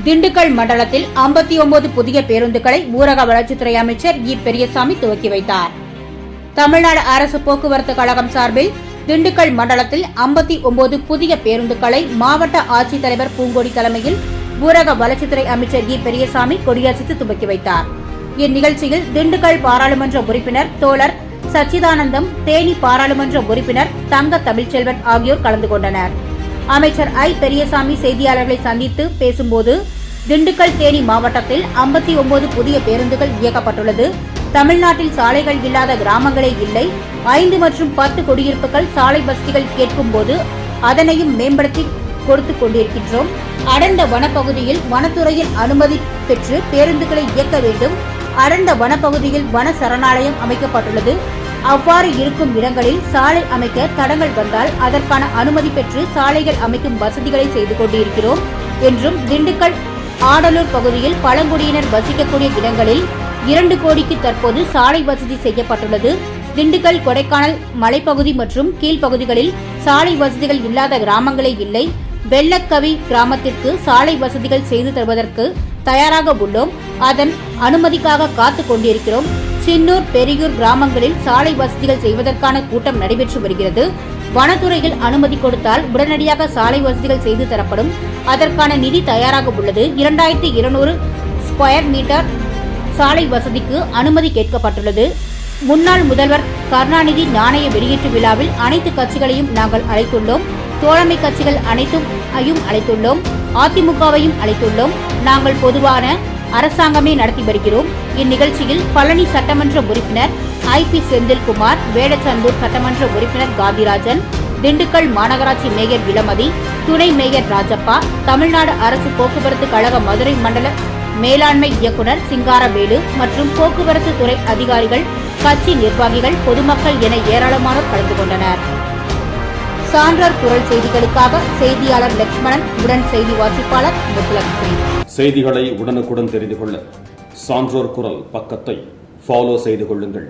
திண்டுக்கல் மண்டலத்தில் 59 புதிய பேருந்துகளை ஊரக வளர்ச்சித்துறை அமைச்சர் இ. பெரியசாமி துவக்கி வைத்தார். தமிழ்நாடு அரசு போக்குவரத்து கழகம் சார்பில் திண்டுக்கல் மண்டலத்தில் 59 புதிய பேருந்துகளை மாவட்ட ஆட்சித்தலைவர் பூங்கொடி தலைமையில் ஊரக வளர்ச்சித்துறை அமைச்சர் இ. பெரியசாமி கொடியசைத்து துவக்கி வைத்தார். இந்நிகழ்ச்சியில் திண்டுக்கல் பாராளுமன்ற உறுப்பினர் தோழர் சச்சிதானந்தம், தேனி பாராளுமன்ற உறுப்பினர் தங்க தமிழ்ச்செல்வன் ஆகியோர் கலந்து கொண்டனர். அமைச்சர் ஐ. பெரியசாமி செய்தியாளர்களை சந்தித்து பேசும்போது, திண்டுக்கல் தேனி மாவட்டத்தில் 59 புதிய பேருந்துகள் இயக்கப்பட்டுள்ளது. தமிழ்நாட்டில் சாலைகள் இல்லாத கிராமங்களே இல்லை. 5 மற்றும் 10 குடியிருப்புகள் சாலை வசதிகள் கேட்கும் போது அதனையும் மேம்படுத்தி கொடுத்துக் கொண்டிருக்கின்றோம். அடர்ந்த வனப்பகுதியில் வனத்துறையின் அனுமதி பெற்று பேருந்துகளை இயக்க வேண்டும். அடர்ந்த வனப்பகுதியில் வன சரணாலயம் அமைக்கப்பட்டுள்ளது. அவ்வாறு இருக்கும் இடங்களில் சாலை அமைக்க தடங்கள் வந்தால் அதற்கான அனுமதி பெற்று சாலைகள் அமைக்கும் வசதிகளை செய்து கொண்டிருக்கிறோம் என்றும், திண்டுக்கல் ஆடலூர் பகுதியில் பழங்குடியினர் வசிக்கக்கூடிய இடங்களில் 2 கோடிக்கு தற்போது சாலை வசதி செய்யப்பட்டுள்ளது. திண்டுக்கல் கொடைக்கானல் மலைப்பகுதி மற்றும் கீழ்ப்பகுதிகளில் சாலை வசதிகள் இல்லாத கிராமங்களே இல்லை. வெள்ளக்கவி கிராமத்திற்கு சாலை வசதிகள் செய்து தருவதற்கு தயாராக உள்ளோம். அதன் அனுமதிக்காக காத்துக் கொண்டிருக்கிறோம். சின்னூர், பெரியூர் கிராமங்களில் சாலை வசதிகள் செய்வதற்கான கூட்டம் நடைபெற்று வருகிறது. வனத்துறையில் அனுமதி கொடுத்தால் உடனடியாக சாலை வசதிகள் செய்து தரப்படும். அதற்கான நிதி தயாராக உள்ளது. 2200 ஸ்கொயர் மீட்டர் சாலை வசதிக்கு அனுமதி கேட்கப்பட்டுள்ளது. முன்னாள் முதல்வர் கருணாநிதி நாணய வெளியீட்டு விழாவில் அனைத்து கட்சிகளையும் நாங்கள் அழைத்துள்ளோம். தோழமை கட்சிகள் அனைத்தையும் அழைத்துள்ளோம். அதிமுகவையும் அழைத்துள்ளோம். நாங்கள் பொதுவான அரசாங்கமே நடத்தி வருகிறோம். இந்நிகழ்ச்சியில் பழனி சட்டமன்ற உறுப்பினர் ஐ.பி. செந்தில்குமார், வேடச்சந்தூர் சட்டமன்ற உறுப்பினர் காந்திராஜன், திண்டுக்கல் மாநகராட்சி மேயர் இளமதி, துணை மேயர் ராஜப்பா, தமிழ்நாடு அரசு போக்குவரத்து கழக மதுரை மண்டல மேலாண்மை இயக்குநர் சிங்காரவேலு மற்றும் போக்குவரத்து துறை அதிகாரிகள், கட்சி நிர்வாகிகள், பொதுமக்கள் என ஏராளமானோர் கலந்து கொண்டனர். சான்றோர் குரல் செய்திகளுக்காக செய்தியாளர் லட்சுமணன், உடன் செய்தி வாசிப்பாளர் முத்துலட்சுமி. செய்திகளை உடனுக்குடன் தெரிந்து கொள்ள சான்றோர் குரல் பக்கத்தை ஃபாலோ செய்து கொள்ளுங்கள்.